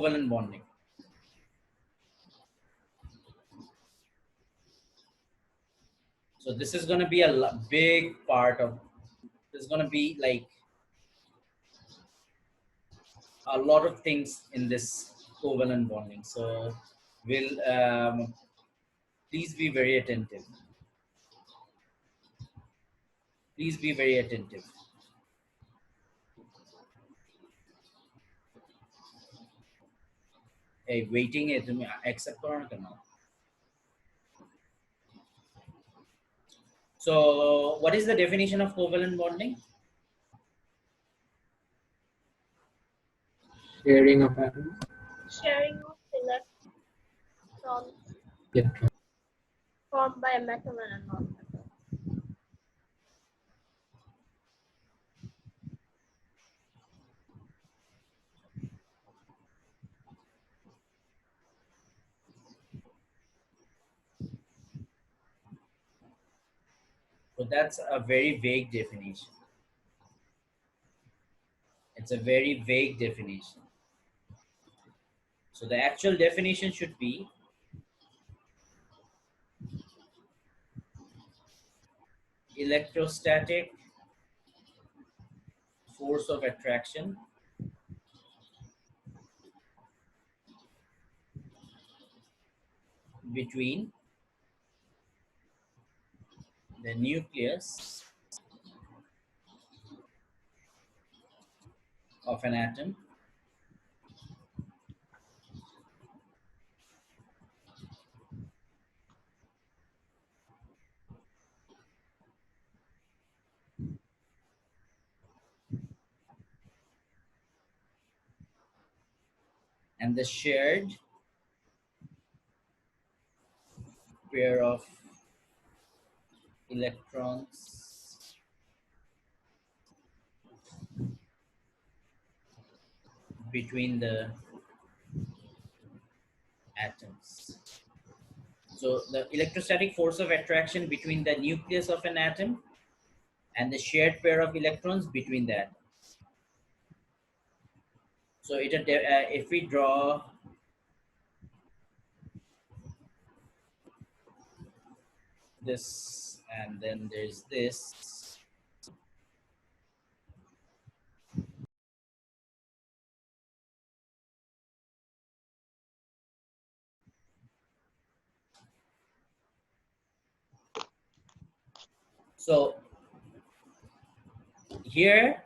covalent bonding. So this is going to be a big part of, there's going to be like a lot of things in this covalent bonding. So we'll, please be very attentive. Please be very attentive. Hey, waiting it to me accept or not. So what is the definition of covalent bonding? Sharing of atoms. Sharing of electrons Electron. formed by a metal and a non-metal. So that's a very vague definition. It's a very vague definition. So the actual definition should be electrostatic force of attraction between the nucleus of an atom and the shared pair of electrons between the atoms. So the electrostatic force of attraction between the nucleus of an atom and the shared pair of electrons between the atoms. So if we draw this and then there's this, so here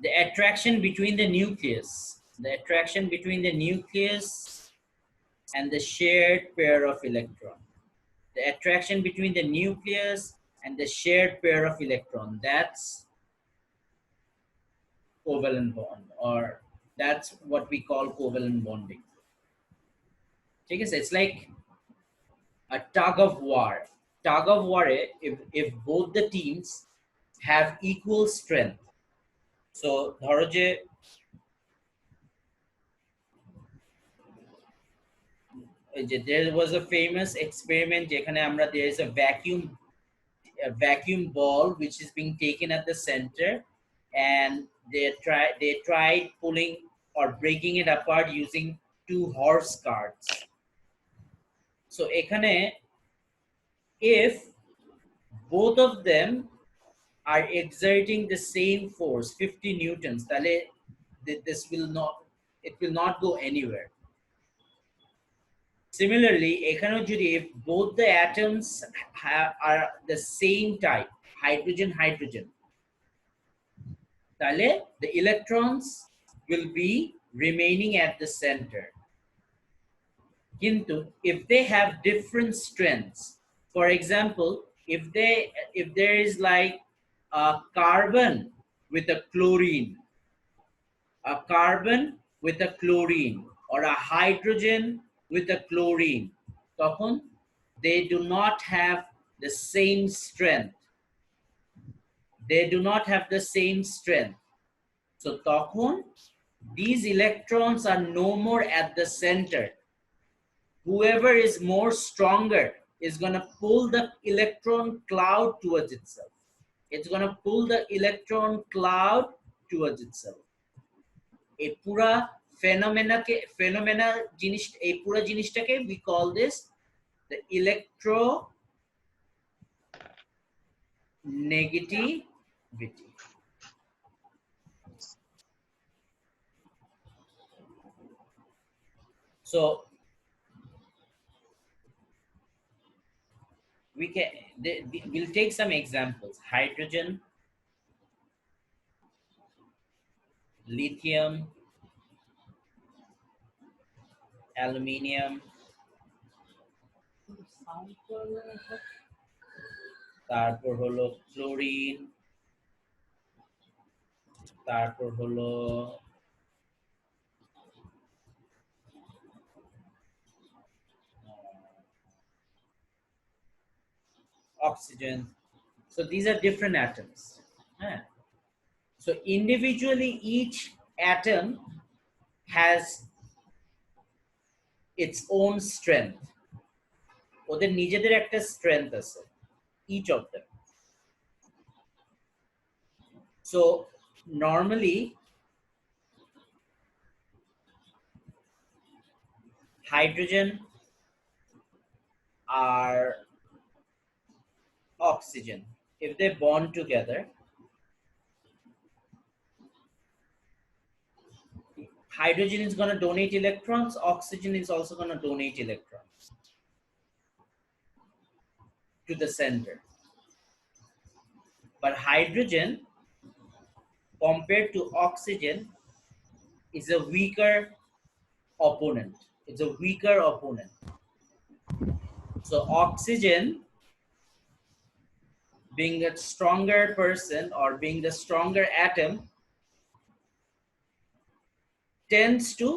the attraction between the nucleus and the shared pair of electron. The attraction between the nucleus and the shared pair of electron, that's covalent bond, or that's what we call covalent bonding. Okay, so it's like a tug of war. If both the teams have equal strength. So ধরো যে there was a famous experiment যেখানে আমরা there is a vacuum ball which is being taken at the center and they tried pulling or breaking it apart using 2 horse carts. So এখানে if both of them are exerting the same force 50 newtons, তাহলে it will not go anywhere. Similarly, if both the atoms are the same type, hydrogen, তাহলে the electrons will be remaining at the center. Kintu, if they have different strengths, for example, if there is like a carbon with a chlorine, or a hydrogen with a chlorine, তখন they do not have the same strength. So তখন these electrons are no more at the center. Whoever is more stronger is going to pull the electron cloud towards itself. It's going to pull the electron cloud towards itself. এই পুরা phenomena জিনিস, এই পুরা জিনিসটাকে we call this the electronegativity. So we'll take some examples: hydrogen, lithium, aluminium, তারপর হলো chlorine, তারপর হলো oxygen. So these are different atoms. So individually each atom has its own strength. ওদের নিজেদের একটা strength আছে, each of them. So normally hydrogen are oxygen. If they bond together, hydrogen is going to donate electrons, oxygen is also going to donate electrons to the center. But hydrogen compared to oxygen is a weaker opponent. It's a weaker opponent. So oxygen, being a stronger person or being the stronger atom, tends to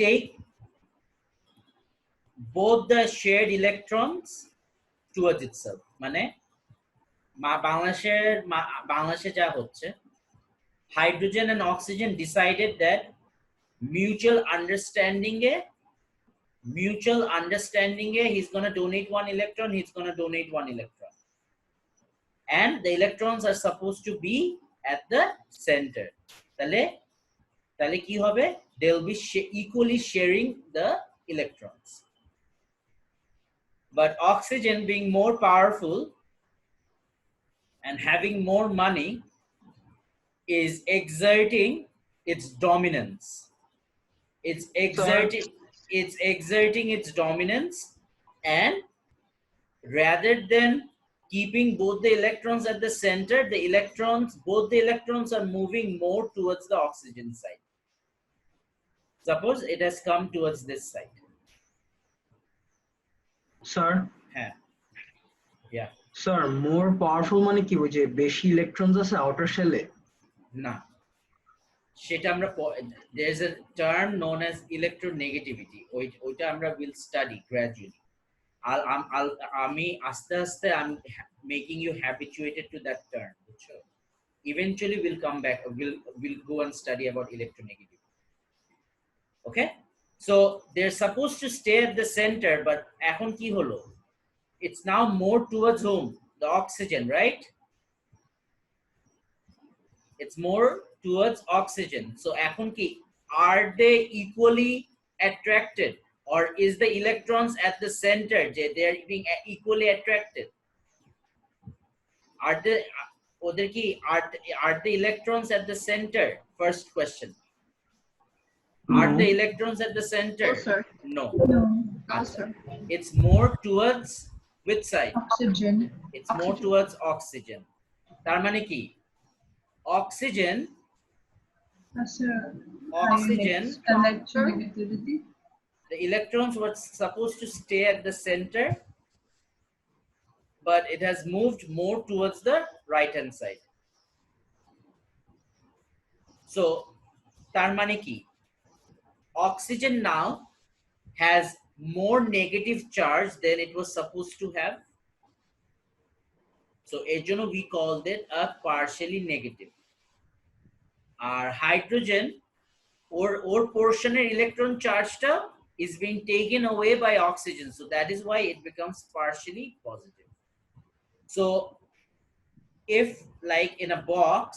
take both the shared electrons towards itself. মানে বাংলাদেশে যা হচ্ছে, hydrogen and oxygen decided that mutual understanding he's going to donate one electron, he's going to donate one electron, and the electrons are supposed to be at the center. তাহলে কি হবে, they'll be equally sharing the electrons. But oxygen, being more powerful and having more money, is exerting its dominance. It's exerting its dominance, and rather than keeping both the electrons at the center, both the electrons are moving more towards the oxygen side. Suppose it has come towards this side. Sir? Yeah. Sir, more powerful মানে কি বুঝে? বেশি electrons আছে outer shell এ? না, সেটা আমরা there is a term known as electronegativity. ওইটা আমরা will study gradually. আমি আস্তে আস্তে I'm making you habituated to that term. Eventually we'll come back, we'll go and study about electronegativity. Okay, so they're supposed to stay at the center, but এখন কি হলো, it's now more towards whom? The oxygen, right? It's more towards oxygen. So এখন কি, are they equally attracted, or is the electrons at the center, they are being equally attracted? Are the electrons at the center? First question. Are the electrons at the center? No, sir. No. No, sir. It's more towards which side? Oxygen. It's more towards oxygen. তার মানে কি, oxygen Electronegativity. the electrons were supposed to stay at the center, but it has moved more towards the right hand side. So তার মানে কি, oxygen now has more negative charge than it was supposed to have. So এর জন্য we called it a partially negative. Our hydrogen or portionের electron chargeটা is being taken away by oxygen, so that is why it becomes partially positive. So if, like in a box,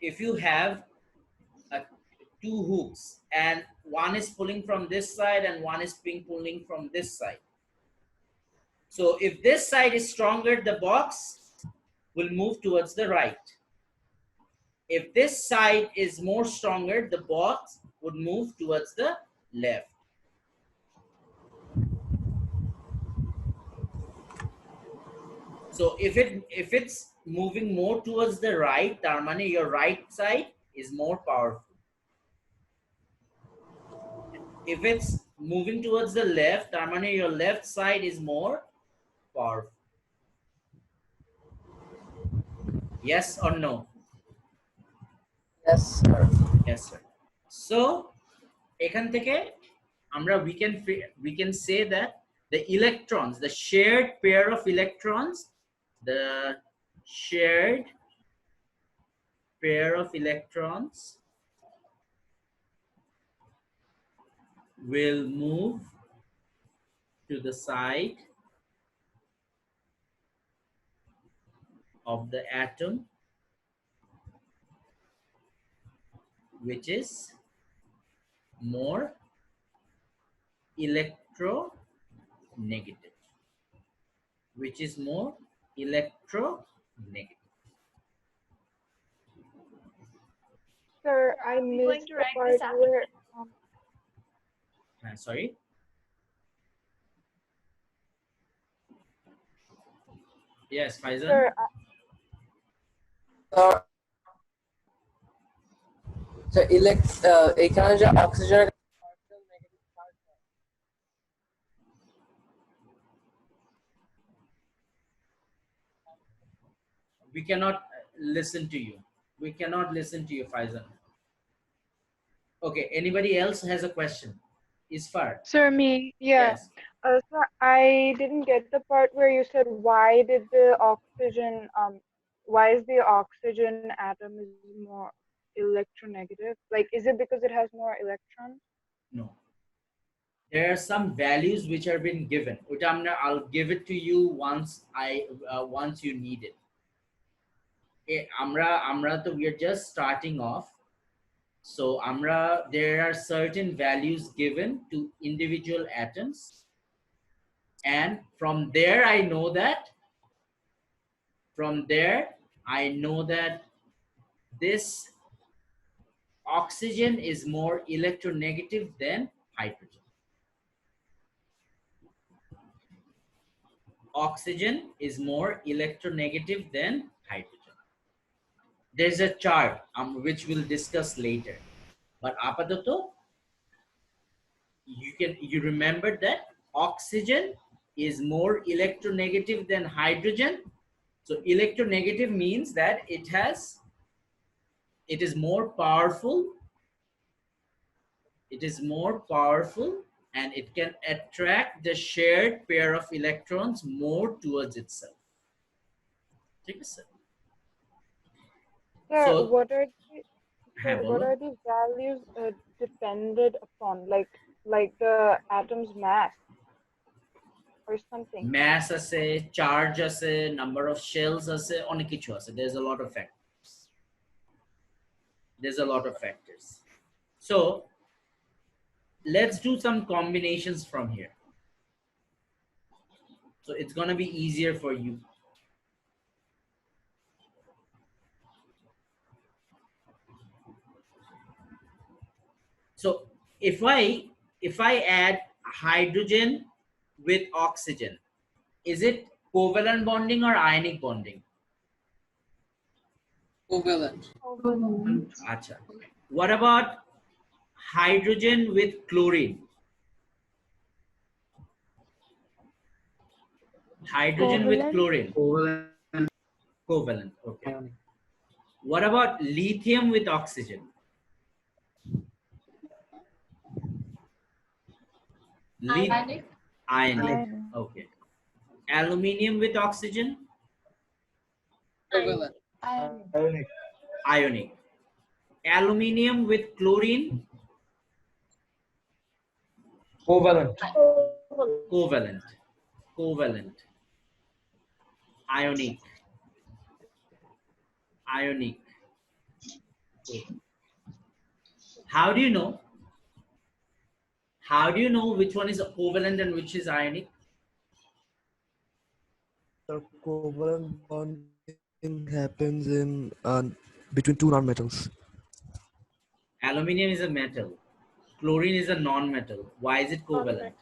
if you have two hooks and one is pulling from this side and one is being pulling from this side. So if this side is stronger, the box will move towards the right. If this side is more stronger, the box would move towards the left. So if it's moving more towards the right, tar mane your right side is more powerful. If it's moving towards the left, tar mane your left side is more powerful. Yes or no? Yes, sir. Yes, sir. So এখান থেকে আমরা we can say that the electrons, the shared pair of electrons, the shared pair of electrons will move to the side of the atom which is more electronegative. Which is more electronegative. Sir, I Are we going missed to the write part this out? where Sorry? Yes, Faizan? sir, So এখানে যে অক্সিজেনের We cannot listen to you. We cannot listen to you, Faizan. Okay, anybody else has a question? Isfar? sir, me, yeah. Yes. Sir, I didn't get the part where you said why is the oxygen atom is more electronegative? Like, is it because it has more electrons? No. There are some values which are being given. I'll give it to you once you need it. We are just starting off. So there are certain values given to individual atoms. And from there I know that this oxygen is more electronegative than hydrogen. Oxygen is more electronegative than hydrogen. There's a chart which we'll discuss later. But apadato, you remember that oxygen is more electronegative than hydrogen. So electronegative means that it is more powerful. It is more powerful and it can attract the shared pair of electrons more towards itself. Take a sip. Sir, So what are the হ্যাঁ, what বলো। are these values depended upon? Like the atom's mass or something? Mass আছে, charge আছে, number of shells আছে, অনেক কিছু আছে. There's a lot of factors. So let's do some combinations from here. So it's going to be easier for you. So if I add hydrogen with oxygen, is it covalent bonding or ionic bonding? Covalent. Acha. What about hydrogen with chlorine? Hydrogen with Covalent? chlorine. Covalent. Okay. What about lithium with oxygen? Ionic. Ionic. Okay. Aluminium with oxygen? Covalent. Ionic. Aluminium with chlorine? Covalent. Covalent. Ionic. How do you know? How do you know which one is covalent and which is ionic? The covalent bonding happens in between two nonmetals. Aluminium is a metal. Chlorine is a non-metal. Why is it covalent?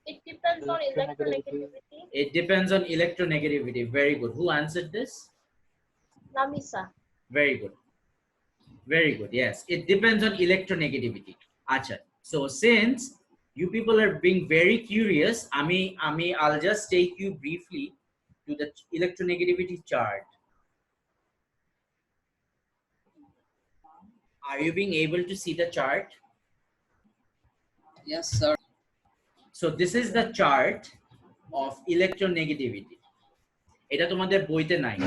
It depends on electronegativity. It depends on electronegativity. Very good. Who answered this? Namisa. Very good. Very good. Yes. It depends on electronegativity. Acha. So since you people are being very curious, I'll just take you briefly to the electronegativity chart. Are you being able to see the chart? Yes, sir. So this is the chart of electronegativity. Eta tomader boite nai.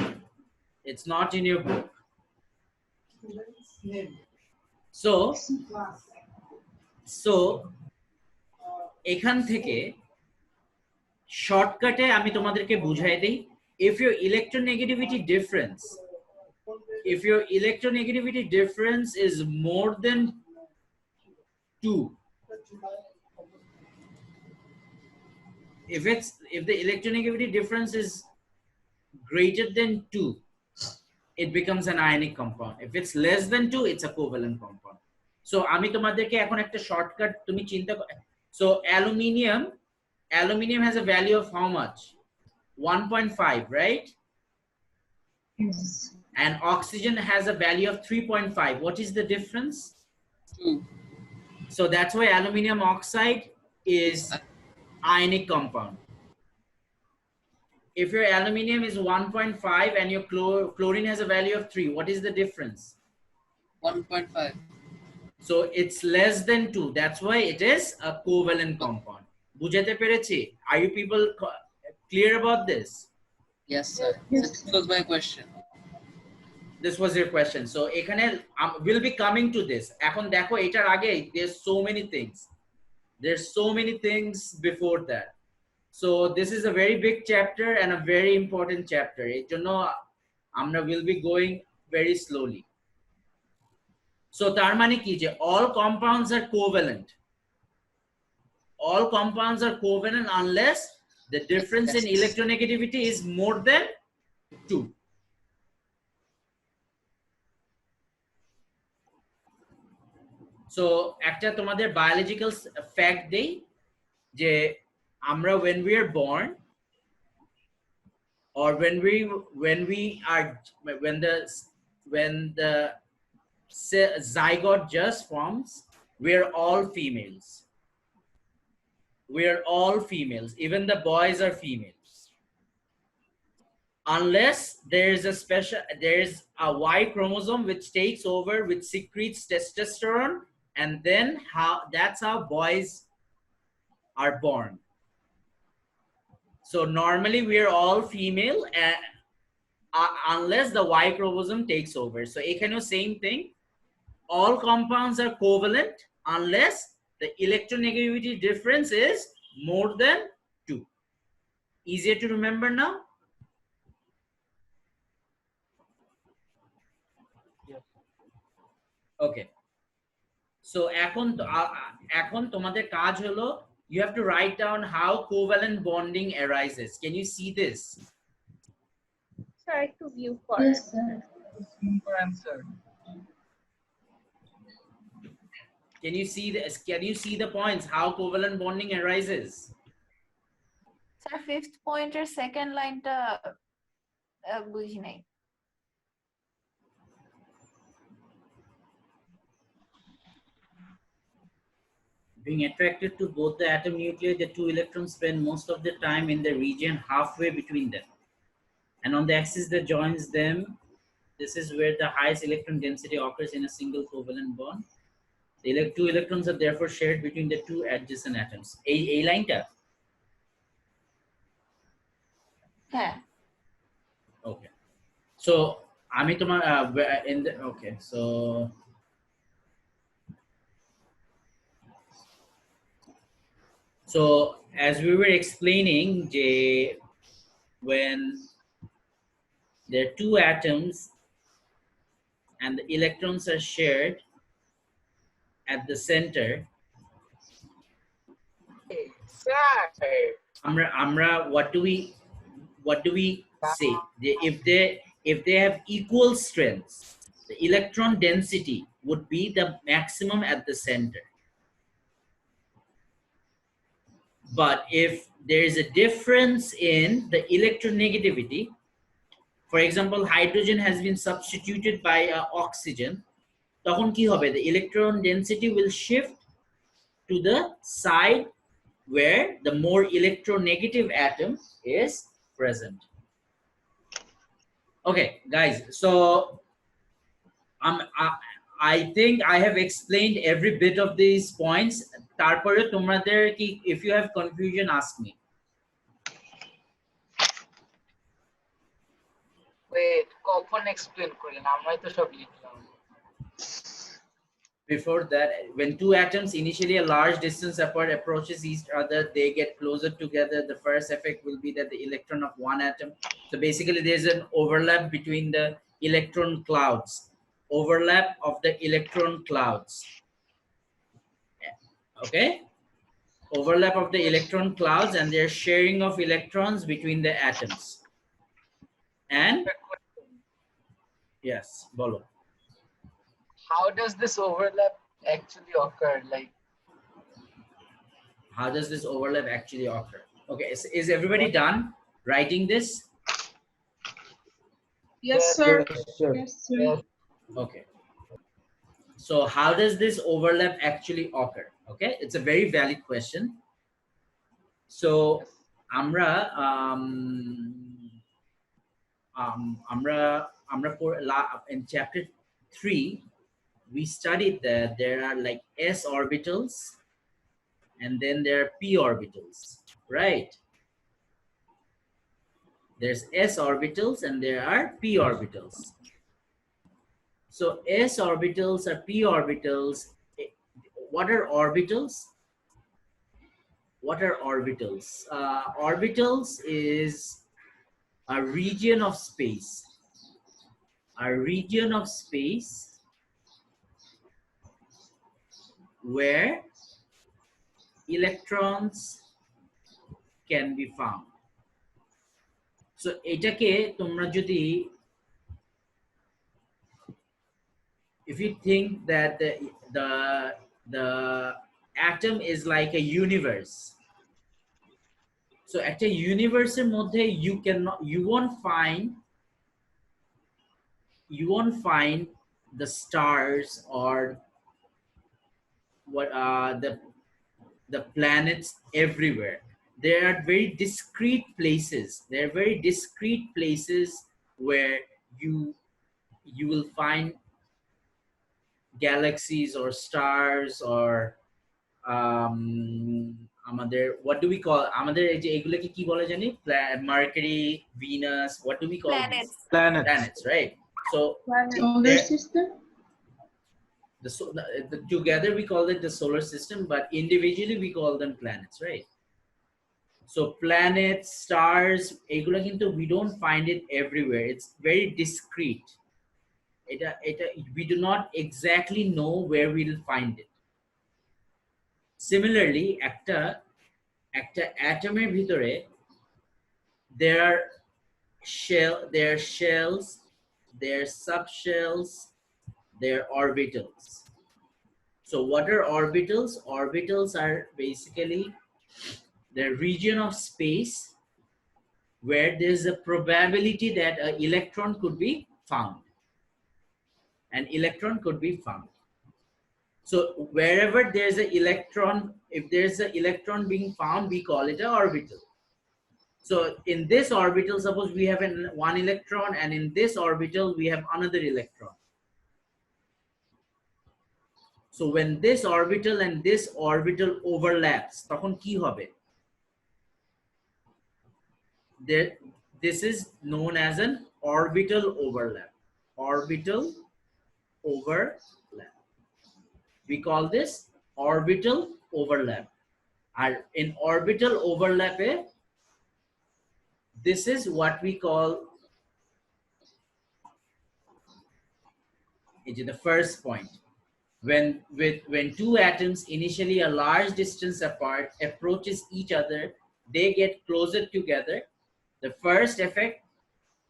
It's not in your book. So এখান থেকে শর্টকাটে আমি তোমাদেরকে বুঝাই দেই, if your electronegativity difference is more than 2, if the electronegativity difference is greater than 2, it becomes an ionic compound. If it's less than 2, it's a covalent compound. So আমি তোমাদেরকে এখন একটা শর্টকাট তুমি চিন্তা so aluminium has a value of how much? 1.5, right? Yes. And oxygen has a value of 3.5. What is the difference? 2. So that's why aluminium oxide is ionic compound. If your aluminium is 1.5 and your chlorine has a value of 3, what is the difference? 1.5. So it's less than 2. That's why it is a covalent compound. Bujhate perechi? Are you people clear about this? Yes, sir. Yes. This was my question. This was your question. So ekhane we'll be coming to this. Ekhon dekho etar age there's so many things. There's so many things before that. So this is a very big chapter and a very important chapter. It you know amra will be going very slowly. So tar mane ki je all compounds are covalent. All compounds are covalent unless the difference in electronegativity is more than 2. So একটা তোমাদের biological fact দেই যে আমরা when we are born or when the zygote just forms, we are all females. We are all females. Even the boys are females. Unless there is a Y chromosome which takes over, which secretes testosterone, and then that's how boys are born. So normally we are all female unless the Y chromosome takes over. So ekhaneo same thing. All compounds are covalent unless the electronegativity difference is more than 2. Easier to remember now? Yes. Okay. So এখন তোমাদের কাজ হলো you have to write down how covalent bonding arises. Can you see this? Try to view first. Yes, sir. Answer. Can you see this? Can you see the points how covalent bonding arises? Sir, fifth pointer second line ta বুঝি নাই। Being attracted to both the atom nuclei, the two electrons spend most of the time in the region halfway between them. And on the axis that joins them, this is where the highest electron density occurs in a single covalent bond. The two electrons are therefore shared between the two adjacent atoms. A line ta? হ্যাঁ। Okay. So, আমি তোমার in the okay. So as we were explaining, when there are two atoms and the electrons are shared at the center, amra what do we say? If they have equal strengths, the electron density would be the maximum at the center. But if there is a difference in the electronegativity, for example, hydrogen has been substituted by oxygen, তখন কি হবে? The electron density will shift to the side where the more electronegative atom is present. Okay, guys, so I think I have explained every bit of these points. তারপরে তোমাদের কি, if you have confusion, ask me. Wait, কখন explain করলেন? আমরাই তো সব লিখলাম। Before that, when two atoms initially a large distance apart approaches each other, they get closer together. The first effect will be that the electron of one atom. So basically, there's an overlap between the electron clouds. Overlap of the electron clouds. Okay? Overlap of the electron clouds and their sharing of electrons between the atoms. And yes, bolo. How does this overlap actually occur? Like, how does this overlap actually occur? Okay, is everybody done writing this? Yes, sir. Yes, sir. Okay. So how does this overlap actually occur? Okay, it's a very valid question. So amra in chapter 3 we studied that there are like s orbitals and then there are p orbitals, right? There's s orbitals and there are p orbitals. So s orbitals are p orbitals. What are orbitals? What are orbitals? Orbitals is a region of space. A region of space where electrons can be found. So etake tomra jodi, if you think that the atom is like a universe, so at a universe moddhe you won't find the stars or what the planets everywhere. There are very discrete places. There are very discrete places where you will find galaxies or stars or আমাদের what do we call আমাদের এই যে এগুলোকে কি বলে জানি, Mercury, Venus, what do we call Planets. these? Planets, right? So Solar system. Together we call it the solar system, but individually we call them planets, right? So planets, stars, এগুলো কিন্তু we don't find it everywhere. It's very discrete. We do not exactly know where we will find it. Similarly, একটা atomer ভিতরে there are shells, there are subshells, there are orbitals. So what are orbitals? Orbitals are basically the region of space where there's a probability that an electron could be found. An electron could be found. So wherever there's an electron, if there's an electron being found, we call it an orbital. So in this orbital, suppose we have one electron, and in this orbital we have another electron. So when this orbital and this orbital overlaps, তখন কি হবে? This is known as an orbital overlap. Orbital overlap. We call this orbital overlap. And in orbital overlap, this is what we call the first point. When two atoms initially a large distance apart approaches each other, they get closer together. The first effect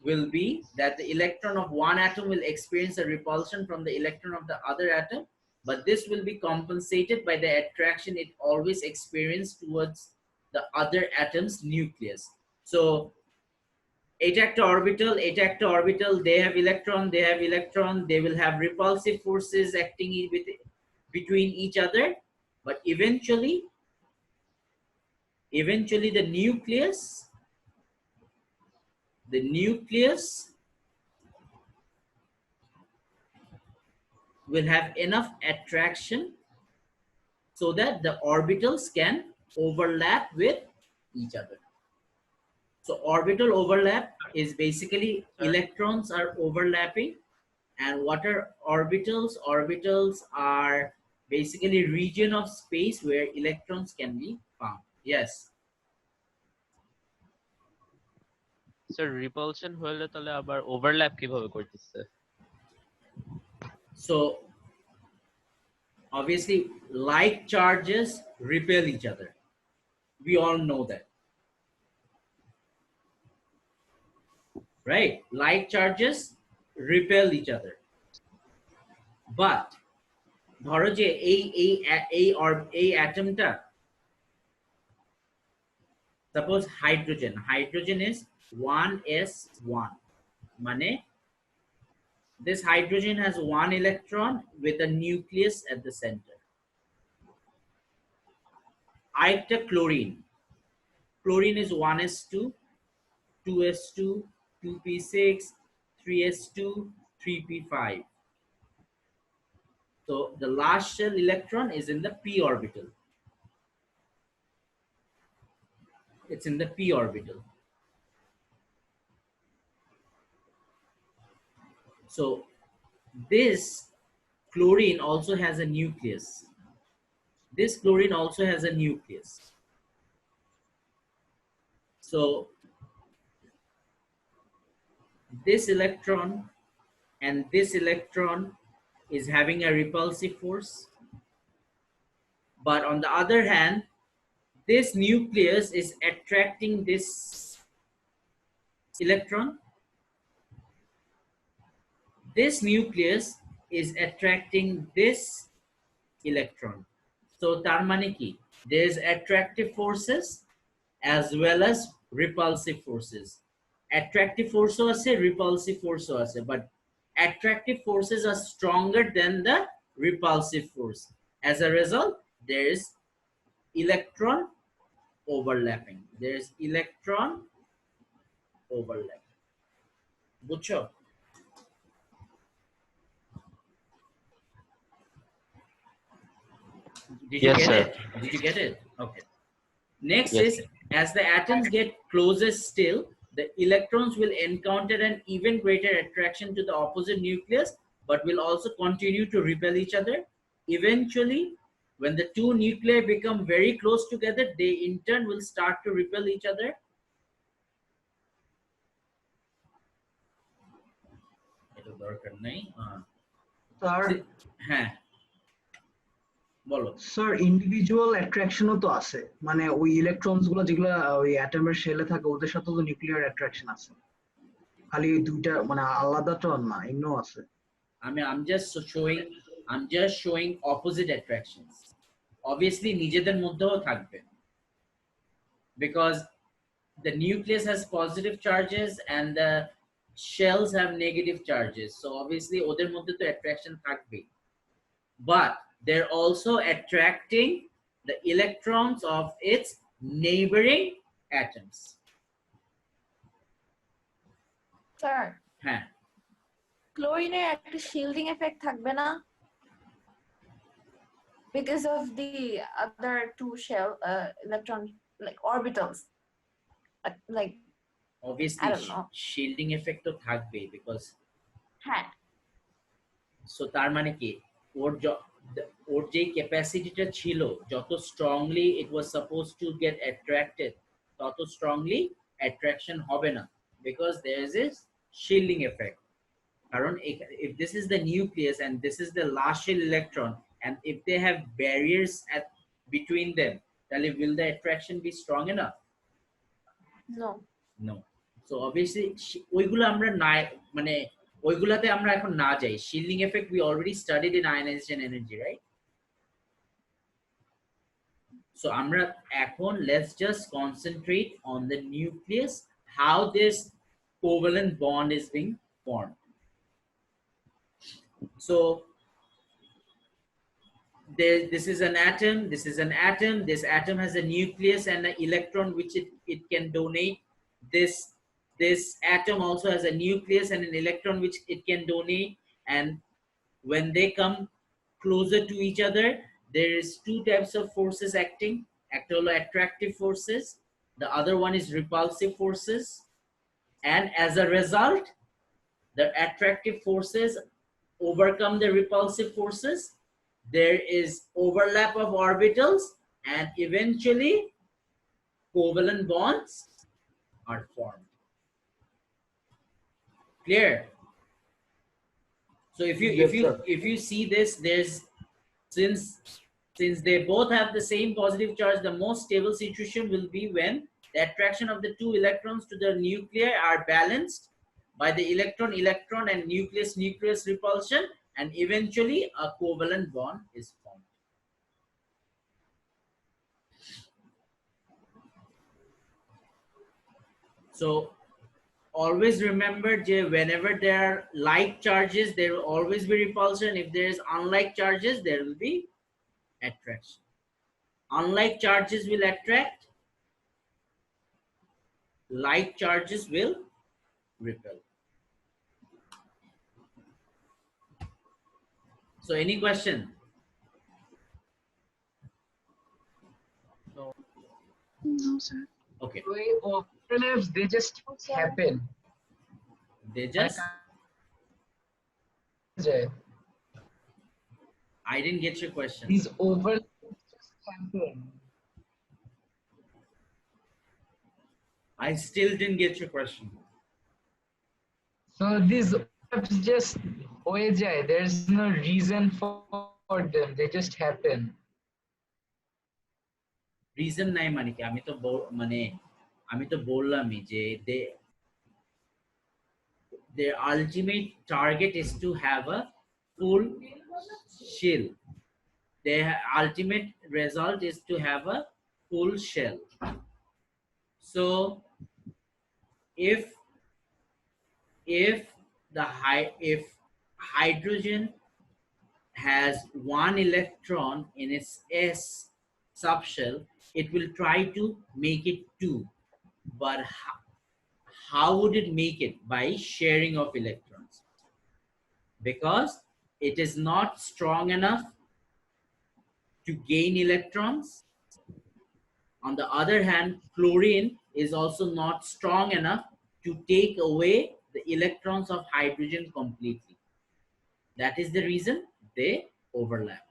will be that the electron of one atom will experience a repulsion from the electron of the other atom, but this will be compensated by the attraction it always experienced towards the other atom's nucleus. So attractor orbital, they have electron, they will have repulsive forces acting between each other, but eventually the nucleus will have enough attraction so that the orbitals can overlap with each other. So orbital overlap is basically electrons are overlapping. And what are orbitals? Orbitals are basically region of space where electrons can be found. Yes. Sir repulsion হলে তাহলে আবার overlap কিভাবে করতেছে? So obviously like charges repel each other. We all know that. Right? Like charges repel each other. But ধরো যে এই অ্যাটমটা, suppose hydrogen is 1s1, মানে this hydrogen has one electron with a nucleus at the center. আরেকটা chlorine is 1s2, 2s2, 2p6, 3s2, 3p5. So the last shell electron is in the p orbital. It's in the p orbital. So this chlorine also has a nucleus. This chlorine also has a nucleus. So this electron and this electron is having a repulsive force. But on the other hand, this nucleus is attracting this electron. This nucleus is attracting this electron. So তার মানে কি? There is attractive forces as well as repulsive forces. Attractive force আছে, repulsive force আছে, but attractive forces are stronger than the repulsive force. As a result, there is electron overlapping. There is electron overlapping. বুঝছো? Did you Yes, get sir. it? Did you get it? Okay. Next Yes. is, as the atoms get closer still, the electrons will encounter an even greater attraction to the opposite nucleus, but will also continue to repel each other. Eventually, when the two nuclei become very close together, they in turn will start to repel each other. এটা দরকার নাই। Sir হ্যাঁ বলো। Sir individual অ্যাট্রাকশনও তো আছে, মানে ওই electrons গুলো যেগুলো ওই অ্যাটমের শেলে থাকে ওদের সাথে তো নিউক্লিয়ার অ্যাট্রাকশন আছে, খালি দুইটা মানে আলাদা তো না, এমনও আছে। I'm just showing opposite attractions. Obviously নিজেদের মধ্যেও থাকবে, because the nucleus has positive charges and the shells have negative charges, so obviously ওদের মধ্যে তো attraction থাকবে, but they're also attracting the electrons of its neighboring atoms. Sir হ্যাঁ, ক্লোরিনের একটা shielding effect থাকবে না? Because of the other two shell electron like orbitals, like obviously I don't know. shielding effect তো থাকবে, because হ্যাঁ so তার মানে কি ওর যে ক্যাপাসিটিটা ছিল, যত strongly it was supposed to get attracted, তত strongly attraction hobe na, because there is a shielding effect. কারণ if this is the nucleus and this is the last shell electron, and if they have barriers at between them, then will the attraction be strong enough? No. No. So obviously ওইগুলো আমরা না, মানে ওইগুলাতে আমরা এখন না যাই। Shielding effect we already studied in ionization energy, right? So আমরা এখন let's just concentrate on the nucleus, how this covalent bond is being formed. So this is an atom, this is an atom, this atom has a nucleus and an electron which it can donate. This atom also has a nucleus and an electron which it can donate, and when they come closer to each other, there is two types of forces acting. Attractive forces, the other one is repulsive forces, and as a result the attractive forces overcome the repulsive forces. There is overlap of orbitals, and eventually covalent bonds are formed. Clear? So if you see this, there's since they both have the same positive charge, the most stable situation will be when the attraction of the two electrons to the nuclei are balanced by the electron and nucleus repulsion, and eventually a covalent bond is formed. So always remember, whenever there are like charges, there will always be repulsion. If there is unlike charges, there will be attraction. Unlike charges will attract, like charges will repel. So any question? No. No, sir. Okay. Overlaps, they just happen. They just, I didn't get your question. These overlaps just happen. I still didn't get your question. So these overlaps just হয়ে যায়. There's no reason for them. They just happen. Reason নাই মানে কি? আমি তো বললামই যে their ultimate target is to have a full shell. Their ultimate result is to have a full shell. So if hydrogen has one electron in its S subshell, it will try to make it two. But how would it make it? By sharing of electrons. Because it is not strong enough to gain electrons. On the other hand, chlorine is also not strong enough to take away the electrons of hydrogen completely. That is the reason they overlap.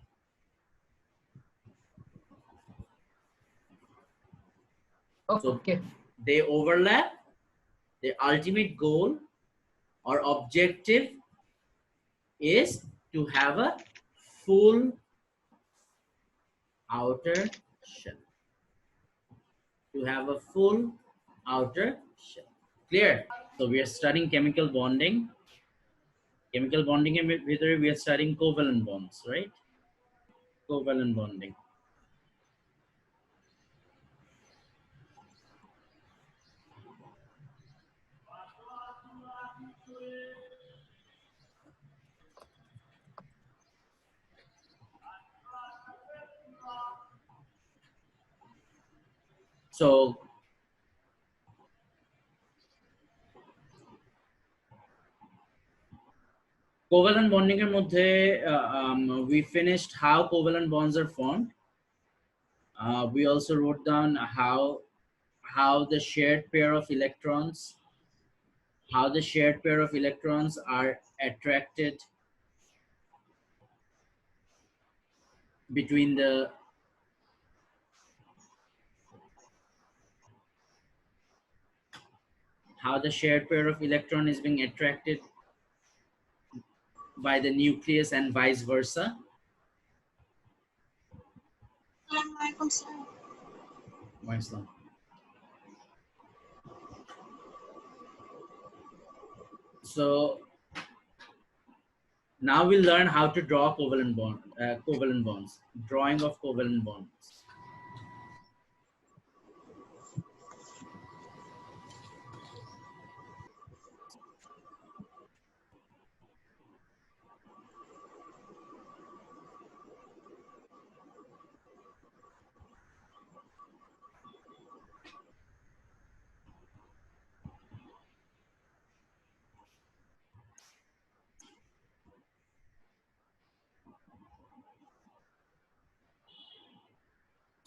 Okay. So they overlap. Their ultimate goal or objective is to have a full outer shell. To have a full outer shell. Clear? So we are studying chemical bonding. Chemical bonding in ভিতরে we are studying covalent bonds, right? Covalent bonding. So covalent bonding এর মধ্যে we finished how covalent bonds are formed. We also wrote down how the shared pair of electrons are attracted between the how the shared pair of electron is being attracted by the nucleus and vice versa. So now we'll learn how to draw covalent bonds, drawing of covalent bonds.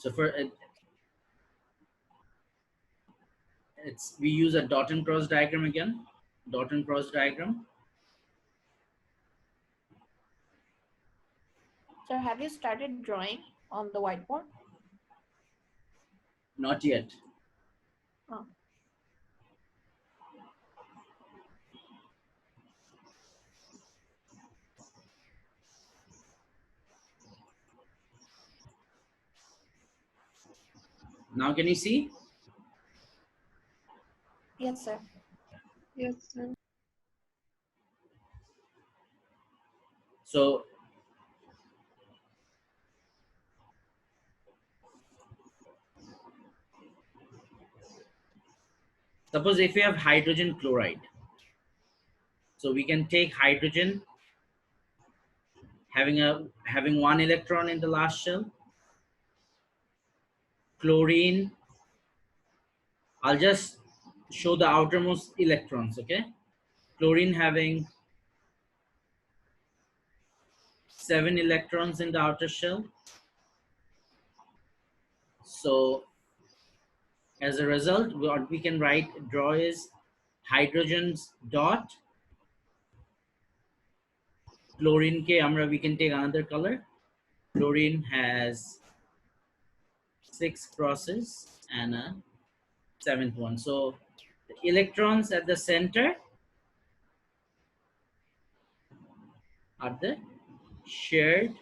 So for we use a dot and cross diagram again. Dot and cross diagram. Sir, have you started drawing on the whiteboard? Not yet. Oh. Now can you see? Yes, sir. Yes, sir. So suppose if we have hydrogen chloride, so we can take hydrogen having one electron in the last shell, chlorine, I'll just show the outermost electrons, okay? Chlorine having 7 electrons in the outer shell. So as a result, what we can draw is hydrogen's dot, chlorine ke we can take another color. Chlorine has 6 crosses and a 7th one. So the electrons at the center are the shared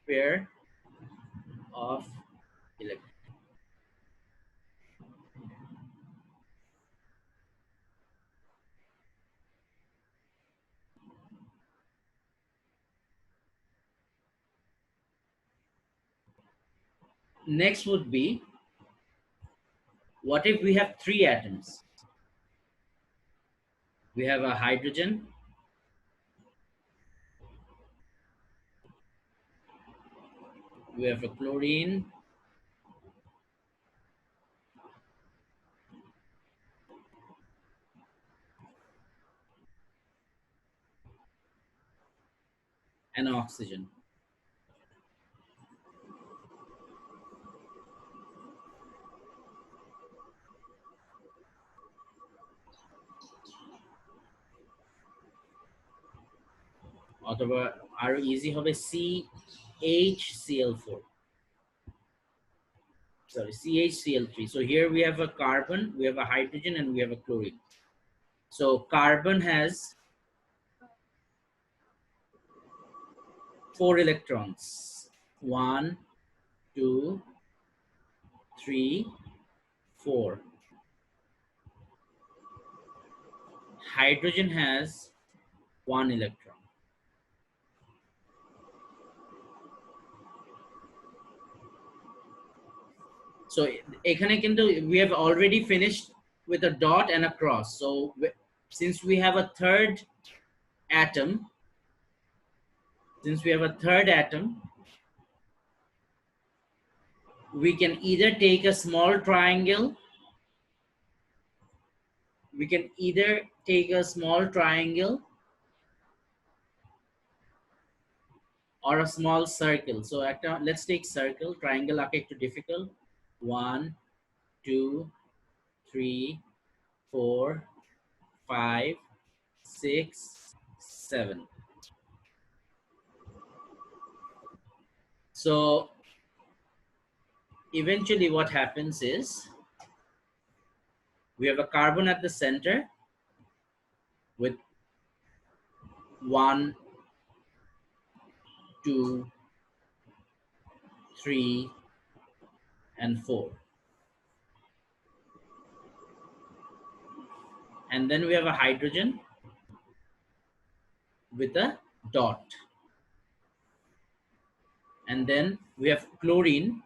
pair of electrons. Next would be, what if we have 3 atoms? We have a hydrogen, we have a chlorine, and oxygen. অথবা আরো easy হবে CHCl4. Sorry, CHCl3. So here we have a carbon, we have a hydrogen, and we have a chlorine. So carbon has 4 electrons. 1, 2, 3, 4. Hydrogen has 1 electron. So এখানে কিন্তু we have already finished with a dot and a cross. So since we have a third atom, we can either take a small triangle, or a small circle. So let's take circle. Triangle are too difficult. 1, 2, 3, 4, 5, 6, 7. So eventually what happens is We have a carbon at the center with 1, 2, 3, and 4. And then we have a hydrogen with a dot. And then we have chlorine.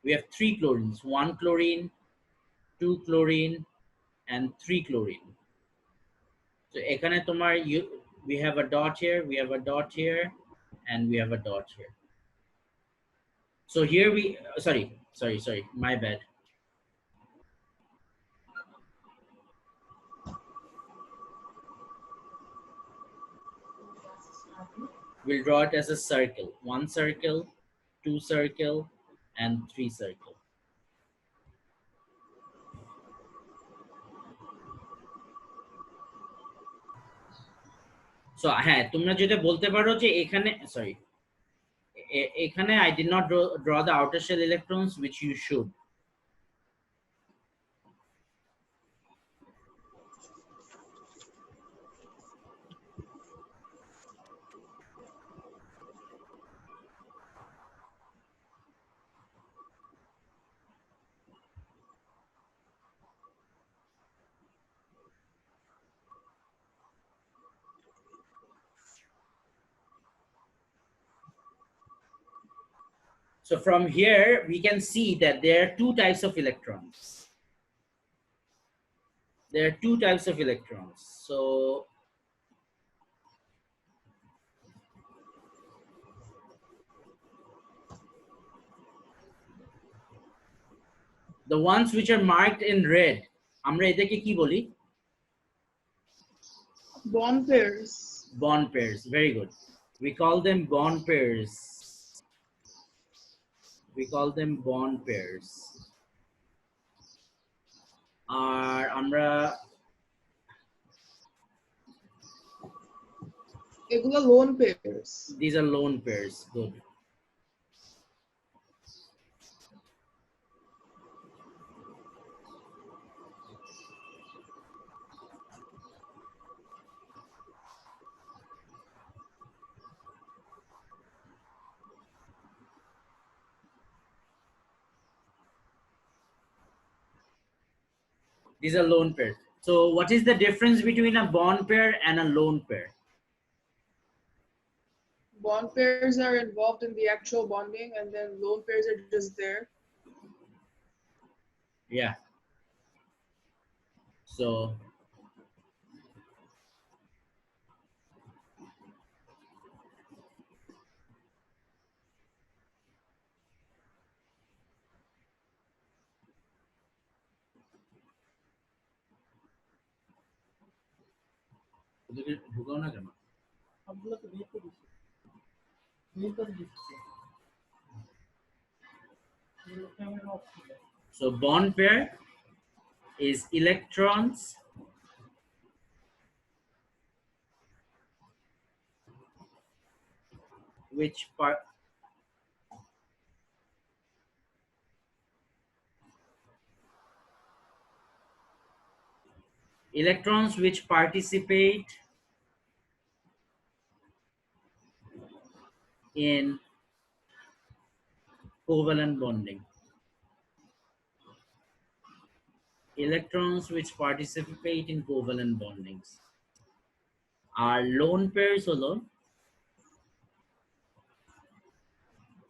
We have 3 chlorines, 1 chlorine, 2 chlorine, and 3 chlorine. So এখানে তোমার we have a dot here, we have a dot here, and we have a dot here. So here we, sorry, my bad. We'll draw it as a circle. 1 circle, 2 circle, and 3 circle. So হ্যাঁ, তোমরা যেটা বলতে পারো যে এখানে, sorry, এখানে I did not draw the outer shell electrons, which you should. So from here, we can see that there are 2 types of electrons. There are 2 types of electrons. So the ones which are marked in red, আমরা এটাকে কি বলি? Bond pairs. Bond pairs. Very good. We call them bond pairs. We call them bond pairs. আর আমরা এগুলো lone pairs. These are lone pairs. Good. These are lone pairs. So what is the difference between a bond pair and a lone pair? Bond pairs are involved in the actual bonding, and then lone pairs are just there. Yeah. So ঢুকাও না কেন? So bond pair is electrons which participate in covalent bonding. Electrons which participate in covalent bondings. Are lone pairs holo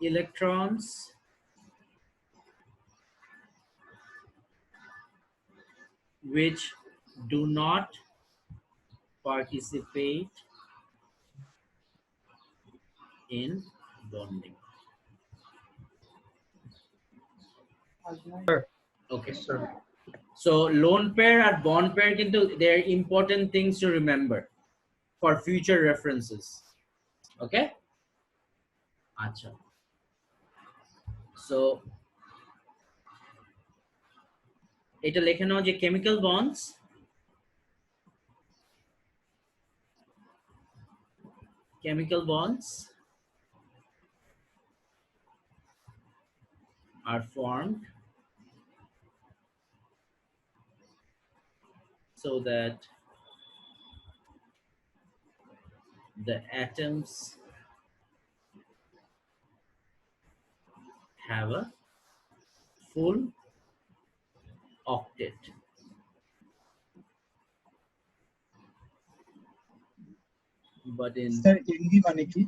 electrons which do not participate in bonding. Sir. Okay. Yes, sir. So lone pair or bond pair kintu they are important things to remember for future references. Okay? Acha. So এটা লেখে নাও যে chemical bonds are formed so that the atoms have a full octet. But in sir ND মানে কি?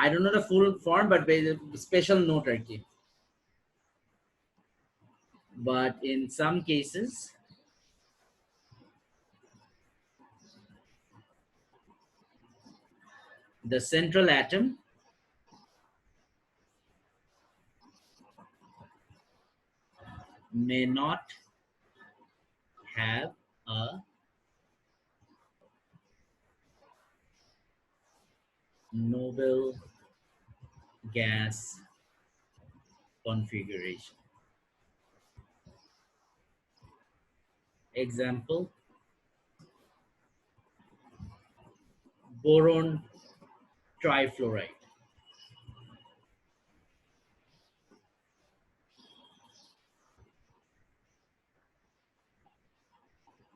I don't know the full form, but special note আর কি. But in some cases, the central atom may not have a noble gas configuration. Example, boron trifluoride.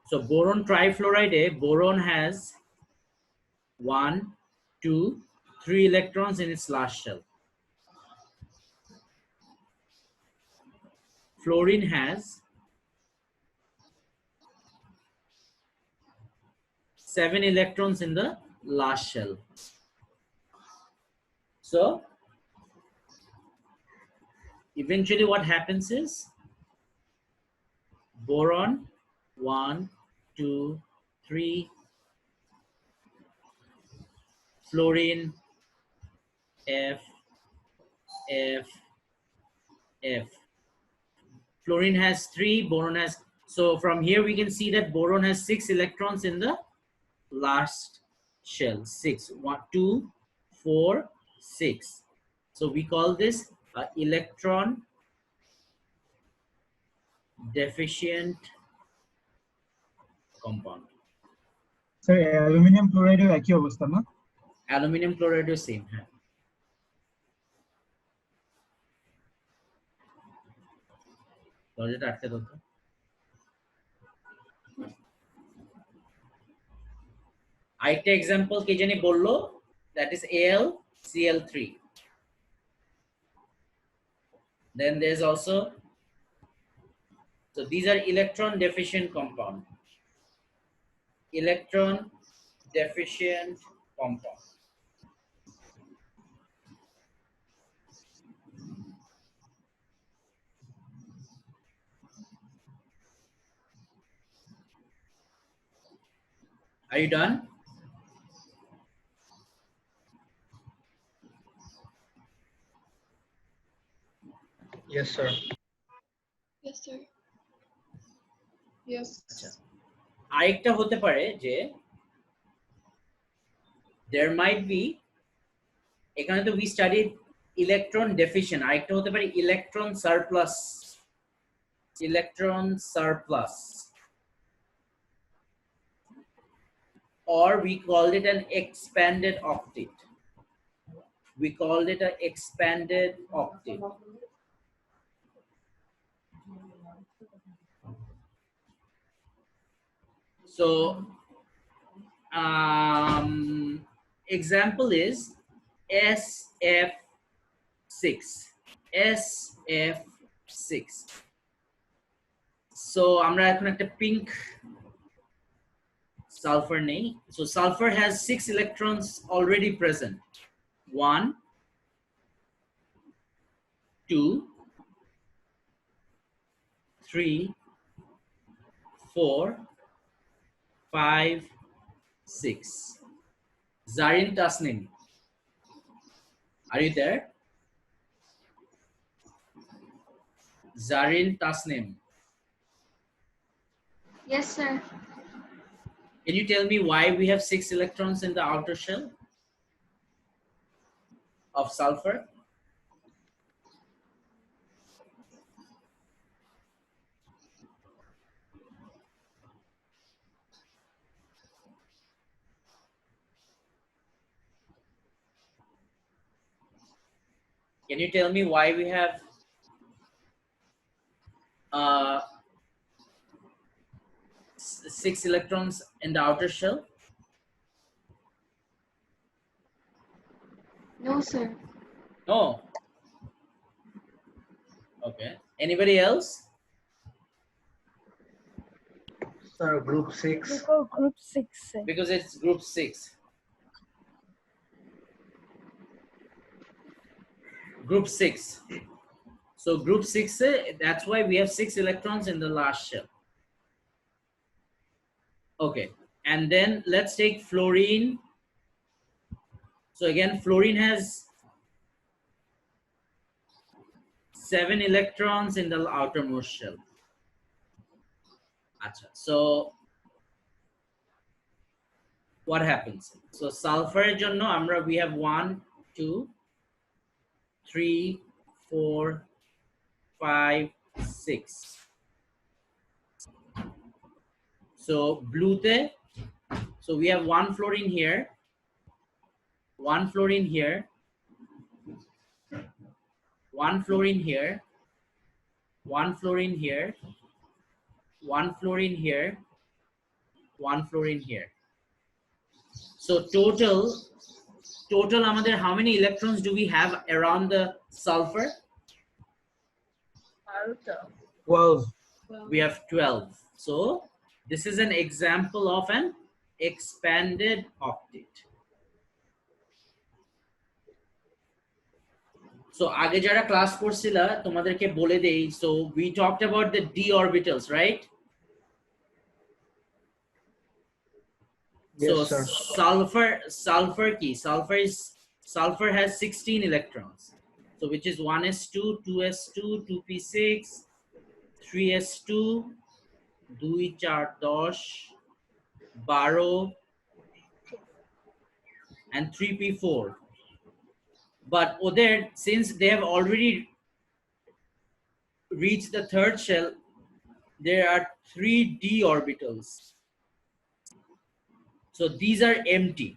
So boron trifluoride, boron has 1, 2, 3 electrons in its last shell. Fluorine has 7 electrons in the last shell. So eventually what happens is boron 1, 2, 3, fluorine F, F, F. Fluorine has 3, boron has, so from here we can see that boron has 6 electrons in the last shell. 6, 1, 2, 4, 6. So we call this electron deficient compound. Sir aluminium ক্লোরাইডের একই অবস্থা না? Aluminum chloride is same. দরজাটা আটকে দাও তো। আরেকটা example কে জানি বললো, that is AlCl3. Then there's also, so these are electron deficient compound. Electron deficient compound. Are you done? Yes, sir. Yes, sir. Yes. আরেকটা হতে পারে যে there might be, এখানে তো we studied electron deficient, আরেকটা হতে পারে electron surplus. Electron surplus, or we called it an expanded octet. We called it an expanded octet. So example is SF6. SF6. So আমরা এখন একটা pink sulfur নেই. So sulfur has 6 electrons already present. 1, 2, 3, 4, 5, 6. Zarin Tasnim, are you there? Zarin Tasnim. Yes, sir. Can you tell me why we have 6 electrons in the outer shell of sulfur? Can you tell me why we have 6 electrons in the outer shell? No, sir. No. Okay. Anybody else? Sir, group 6. Group 6. Because it's group 6. Group 6. So group 6, that's why we have 6 electrons in the last shell. Okay. And then let's take fluorine. So again, fluorine has 7 electrons in the outermost shell. Achha. So what happens? So sulfur jonno amra we have 1, 2, 3, 4, 5, 6. So blue te, so we have 1 fluorine here, 1 fluorine here, 1 fluorine here, 1 fluorine here, 1 fluorine here, 1 fluorine here. So total amader, how many electrons do we have around the sulfur? 12. We have 12. So this is an example of an expanded octet. So আগে যারা class করছিলা তোমাদেরকে বলে দেই, so we talked about the d orbitals, right? Yes, So sir. sulfur has 16 electrons. So which is 1s2, 2s2, 2p6, 3s2, 2 4 10, 12 and 3p4. But other, since they have already reached the third shell, there are 3 d orbitals. So these are empty.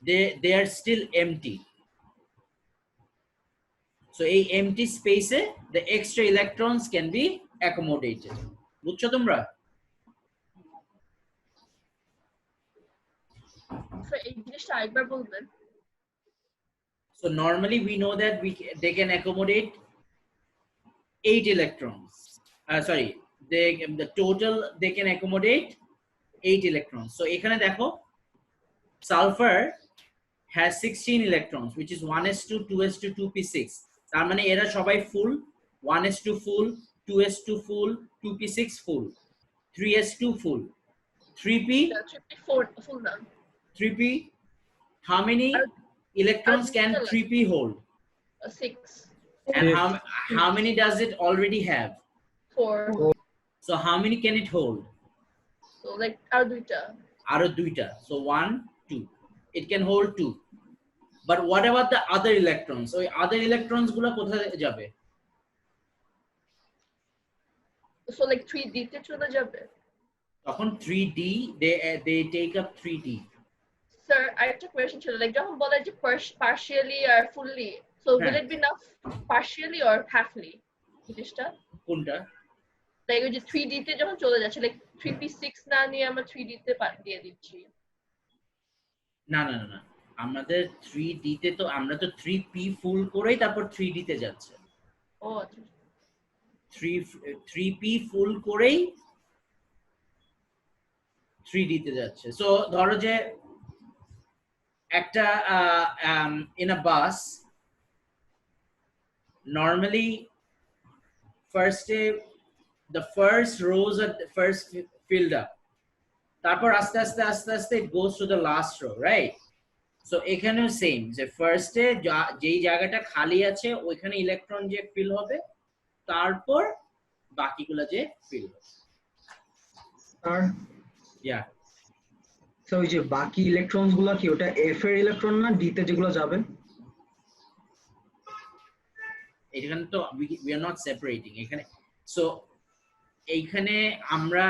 They are still empty. So a empty space, the extra electrons can be accommodated. বুঝছো তোমরা? এই জিনিসটা আরেকবার বলবেন? So normally we know that they can accommodate 8 electrons. Sorry, the total they can accommodate 8 electrons. So এখানে দেখো sulfur has 16 electrons, which is 1s2, 2s2, 2p6. তার মানে এরা সবাই full, 1s2 full, 2s2 full, 2p6 full, 3s2 full, 3p 4 না. 3p. How many electrons can 3p hold? 6. And how many does it already have? 4. So how many can it hold? So like আর দুইটা. So 1, 2. It can hold 2. But what about the other electrons? So other electrons গুলো কোথায় যাবে? So like 3d তে চলে যাবে. তখন 3d, they take up 3d. Sir, আরেকটা question ছিল, লাইক যখন বলে যে partially or fully, so will it be enough partially or halfly জিনিসটা? কোনটা? লাইক ওই যে 3d তে যখন চলে যাচ্ছে, লাইক 3p6 না নিয়ে আমরা 3d তে দিয়ে দিচ্ছি। না আমাদের 3d তে তো আমরা তো 3p ফুল করেই তারপর 3d তে যাচ্ছে। ও আচ্ছা, 3p ফুল করেই 3d তে যাচ্ছে। সো ধরো যে একটা in a bus, normally the first rows are the first filled up, তারপর আস্তে আস্তে it goes to the last row, right? So এখানেও সেম, যে ফার্স্টে যেই জায়গাটা খালি আছে ওইখানে ইলেকট্রন যে ফিল হবে, তারপর বাকিগুলো যে ফিল হবে। আর ইয়া, সো ওই যে বাকি ইলেকট্রনস গুলো কি ওটা এফ এর ইলেকট্রন না ডি তে যেগুলো যাবে? এখানে তো we are not separating এখানে। সো এইখানে আমরা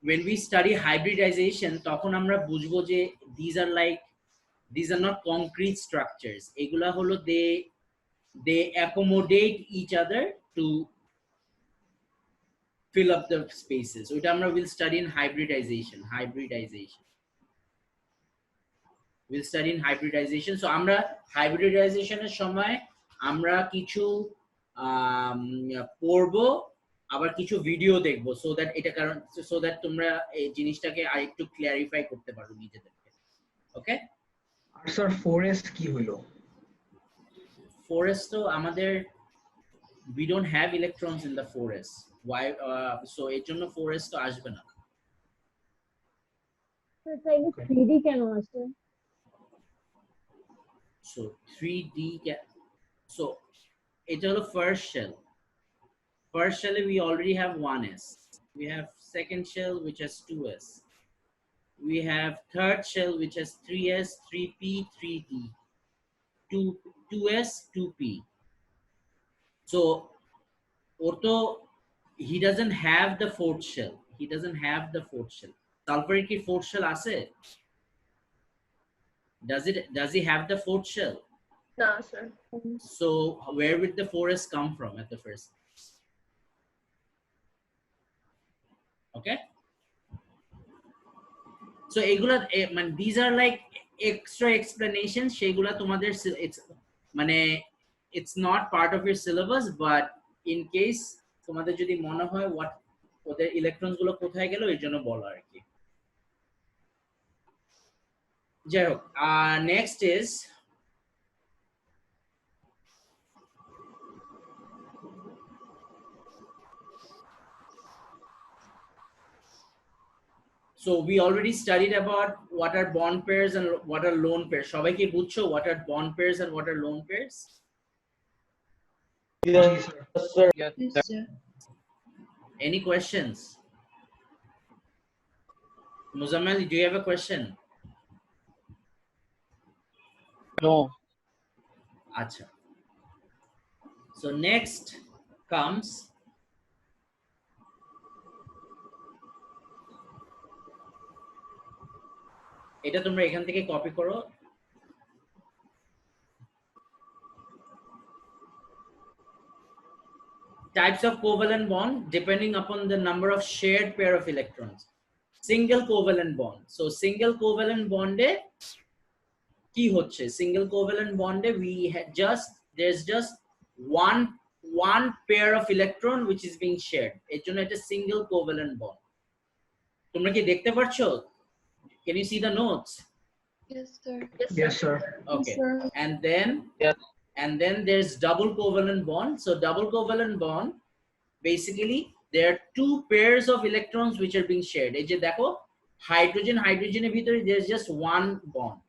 when we study hybridization তখন আমরা বুঝবো যে these are not concrete structures, এগুলা হলো they accommodate each other to fill up the spaces. ওটা আমরা will study in hybridization. We'll study in hybridization. So আমরা hybridization এর সময় আমরা কিছু পড়বো, আবার কিছু ভিডিও দেখবো, so that এটা কারণ so that তোমরা এই জিনিসটাকে আরেকটু ক্লিয়ারিফাই করতে পারো নিজেদেরকে। ওকে? আর স্যার ফরেস্ট কি হলো? ফরেস্ট তো আমাদের we don't have electrons in the forest. Why? So এর জন্য ফরেস্ট তো আসবে না। তাহলে 3D কেন আছে? So 3D so এটা হলো first shell. First shell we already have 1s. We have second shell which has 2s. We have third shell which has 3s, 3p, 3d, 2s, 2p. So Otto, he doesn't have the fourth shell. Sulfur ki fourth shell ase? Does he have the fourth shell? No, sir. So where would the forest come from at the first? Okay. So egula these are like extra explanations. Shegula tomader it's not part of your syllabus, but in case tomader jodi mone hoy what ওদের electrons গুলো কোথায় গেল এর জন্য বলা আর কি। যাই হোক, next is so we already studied about what are bond pairs and what are lone pairs. সবাই কি বুঝছো what are bond pairs and what are lone pairs? Yes, sir. Yes, sir. Any questions? Muzammil, do you have a question? No. Acha. So next comes এটা তোমরা এখান থেকে copy করো। Types of covalent bond depending upon the number of shared pair of electrons. Single covalent bond. So single covalent bond e ki hocche? Single covalent bond e there's just one pair of electron which is being shared. এর জন্য এটা single covalent bond. তোমরা কি দেখতে পাচ্ছো? Can you see the notes? Yes, sir. Yes, sir. Okay. Yes, sir. And then there's double covalent bond. So double covalent bond, basically there are two pairs of electrons which are being shared. এই যে দেখো hydrogen এর ভিতরে there's just one bond.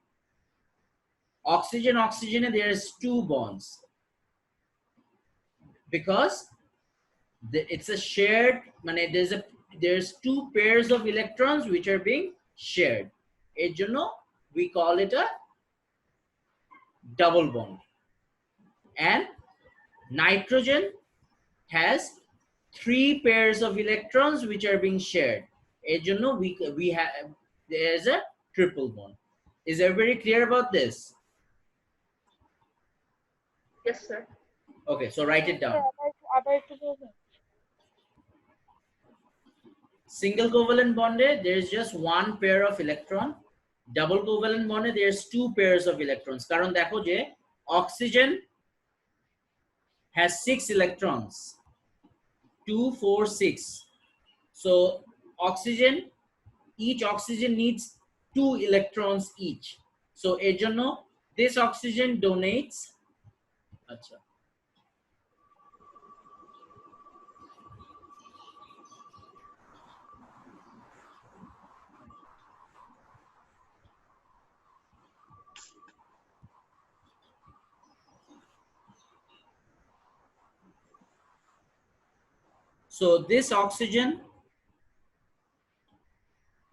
Oxygen there's two bonds. Because it's a shared there's two pairs of electrons which are being shared. এর জন্য we call it a double bond. And nitrogen has three pairs of electrons which are being shared. এর জন্য we have there's a triple bond. Is everybody clear about this? Yes, sir. Okay, so write it down. Single covalent bond there's just one pair of electron. Double covalent bond there's two pairs of electrons. কারণ দেখো যে oxygen has 6 electrons. 2, 4, 6. So each oxygen needs 2 electrons each. So এর জন্য this oxygen donates আচ্ছা So this oxygen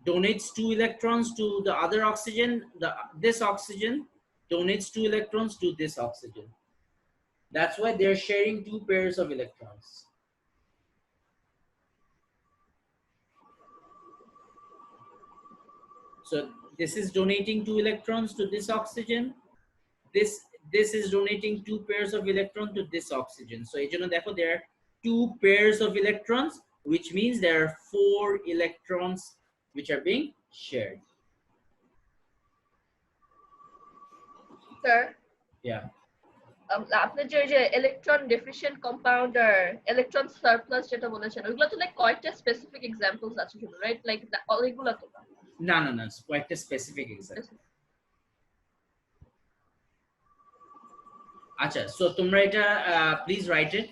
donates 2 electrons to the other oxygen. This oxygen donates 2 electrons to this oxygen. That's why they're sharing 2 pairs of electrons. So this is donating 2 electrons to this oxygen. This is donating 2 pairs of electrons to this oxygen. So there are 2 pairs of electrons which means there are 4 electrons which are being shared. Sir, Yeah. আপনি যে electron ডেফিশিয়েন্ট compound আর electron surplus যেটা বলেছেন ওগুলো তো like কয়েকটা specific examples আছে শুধু right like অনেকগুলো তো না না না, কয়েকটা স্পেসিফিক এক্সাম্পল। আচ্ছা, সো তোমরা এটা প্লিজ রাইট ইট।